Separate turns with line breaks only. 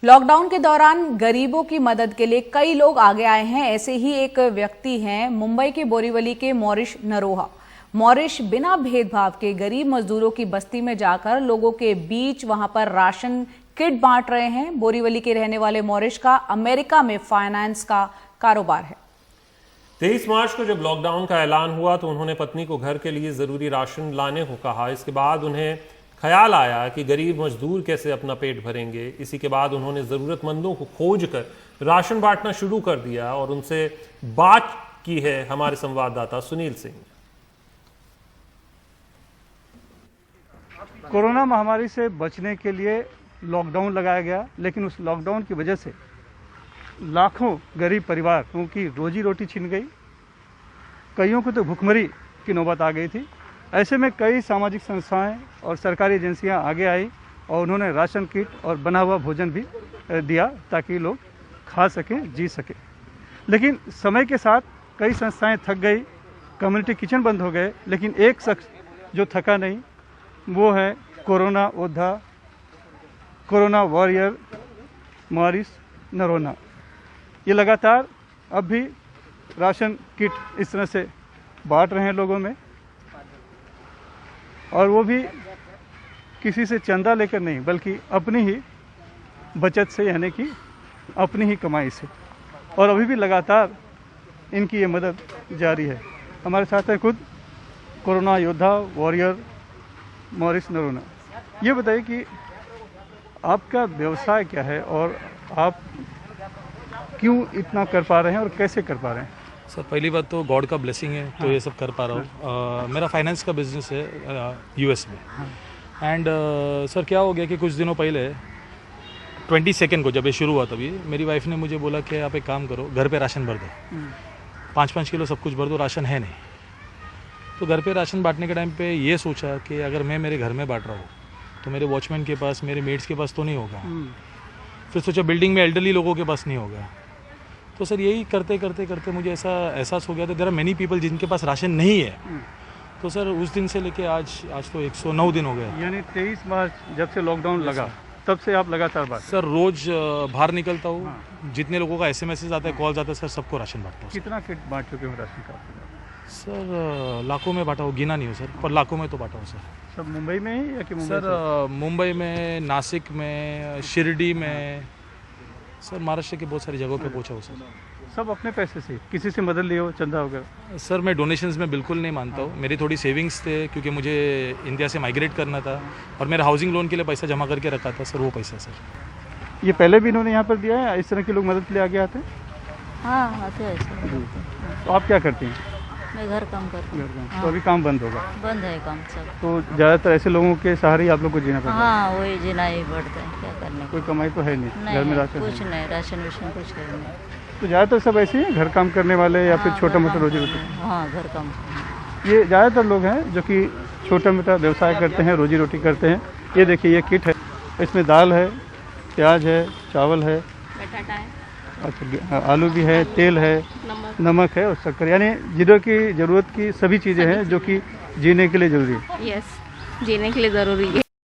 Lockdown के दौरान गरीबों की मदद के लिए कई लोग आगे आए हैं। ऐसे ही एक व्यक्ति हैं मुंबई के बोरीवली के मॉरिश नरोहा। मॉरिश बिना भेदभाव के गरीब मजदूरों की बस्ती में जाकर लोगों के बीच वहां पर राशन किट बांट रहे हैं। बोरीवली के रहने वाले मॉरिश का अमेरिका में फाइनेंस का कारोबार है।
23 मार्च को जब लॉकडाउन का ऐलान हुआ तो उन्होंने पत्नी को घर के लिए जरूरी राशन लाने को कहा। इसके बाद उन्हें ख्याल आया कि गरीब मजदूर कैसे अपना पेट भरेंगे। इसी के बाद उन्होंने जरूरतमंदों को खोजकर राशन बांटना शुरू कर दिया और उनसे बात की है हमारे संवाददाता सुनील सिंह।
कोरोना महामारी से बचने के लिए लॉकडाउन लगाया गया, लेकिन उस लॉकडाउन की वजह से लाखों गरीब परिवारों की रोजी रोटी छिन गई। कईयों को तो भुखमरी की नौबत आ गई थी। ऐसे में कई सामाजिक संस्थाएं और सरकारी एजेंसियां आगे आई और उन्होंने राशन किट और बना हुआ भोजन भी दिया ताकि लोग खा सकें, जी सकें। लेकिन समय के साथ कई संस्थाएं थक गई, कम्युनिटी किचन बंद हो गए, लेकिन एक शख्स जो थका नहीं वो है कोरोना योद्धा, कोरोना वॉरियर मॉरिश नरोहा। ये लगातार अब भी राशन किट इस तरह से बांट रहे हैं लोगों में, और वो भी किसी से चंदा लेकर नहीं बल्कि अपनी ही बचत से, यानी कि अपनी ही कमाई से। और अभी भी लगातार इनकी ये मदद जारी है। हमारे साथ है खुद कोरोना योद्धा वॉरियर मॉरिश नरोहा। ये बताइए कि आपका व्यवसाय क्या है और आप क्यों इतना कर पा रहे हैं और कैसे कर पा रहे हैं?
सर, पहली बात तो गॉड का ब्लेसिंग है तो ये सब कर पा रहा हूँ। मेरा फाइनेंस का बिजनेस है यूएस में। एंड सर क्या हो गया कि कुछ दिनों पहले 22 को जब ये शुरू हुआ तभी मेरी वाइफ ने मुझे बोला कि आप एक काम करो, घर पे राशन भर दो, 5-5 किलो सब कुछ भर दो, राशन है नहीं। तो घर पे राशन बांटने के टाइम पे ये सोचा कि अगर मैं मेरे घर में बांट रहा हूँ तो मेरे वॉचमैन के पास, मेरे मेड्स के पास तो नहीं होगा। फिर सोचा बिल्डिंग में एल्डरली लोगों के पास नहीं होगा। तो सर यही करते करते करते मुझे ऐसा एहसास हो गया था देयर आर मेनी पीपल जिनके पास राशन नहीं है। तो सर उस दिन से लेके आज तो 109 दिन हो गए।
यानी 23 मार्च जब से लॉकडाउन लगा तब से आप लगातार बात?
सर रोज बाहर निकलता हूँ, जितने लोगों का SMS आता है, कॉल्स आता है, सर सबको राशन बांटता हूँ।
कितना किट बांट चुके हो राशन का?
सर लाखों में बांटा हूँ, गिना नहीं हो सर, पर लाखों में तो बांटा हूँ सर।
सब मुंबई में ही या कि मुंबई?
सर मुंबई में, नासिक में, शिरडी में, सर महाराष्ट्र की बहुत सारी जगहों पे पहुंचा हूँ सर।
सब अपने पैसे से, किसी से मदद लिए हो, चंदा वगैरह?
सर मैं डोनेशंस में बिल्कुल नहीं मानता हूँ। मेरी थोड़ी सेविंग्स थे क्योंकि मुझे इंडिया से माइग्रेट करना था और मेरा हाउसिंग लोन के लिए पैसा जमा करके रखा था सर, वो पैसा सर।
ये पहले भी इन्होंने यहाँ पर दिया है? इस तरह के लोग मदद के लिए आगे आते हैं?
हाँ आते हैं।
तो आप क्या करती हैं?
मैं घर काम करती हूँ।
हाँ। तो अभी काम बंद होगा?
बंद है काम सब।
तो ज़्यादातर ऐसे लोगों के सहारे ही आप लोग को जीना पड़ता है?
हाँ वही जीना ही पड़ता है, क्या करने को।
कोई कमाई तो है नहीं घर में? राशन
कुछ नहीं, राशन वाशन कुछ है नहीं।
तो ज़्यादातर सब ऐसे ही हैं, घर काम करने वाले या फिर छोटा मोटा रोजी रोटी?
हाँ घर काम।
ये ज़्यादातर लोग हैं जो कि छोटा मोटा व्यवसाय करते हैं, रोजी रोटी करते हैं। ये देखिए ये किट है, इसमें दाल है, प्याज है, चावल है,
बटाटा है,
अच्छा आलू भी है, तेल है, नमक है और शक्कर, यानी जीरो की ज़रूरत की सभी चीज़ें हैं जो कि जीने के लिए ज़रूरी है।
यस, जीने के लिए ज़रूरी है।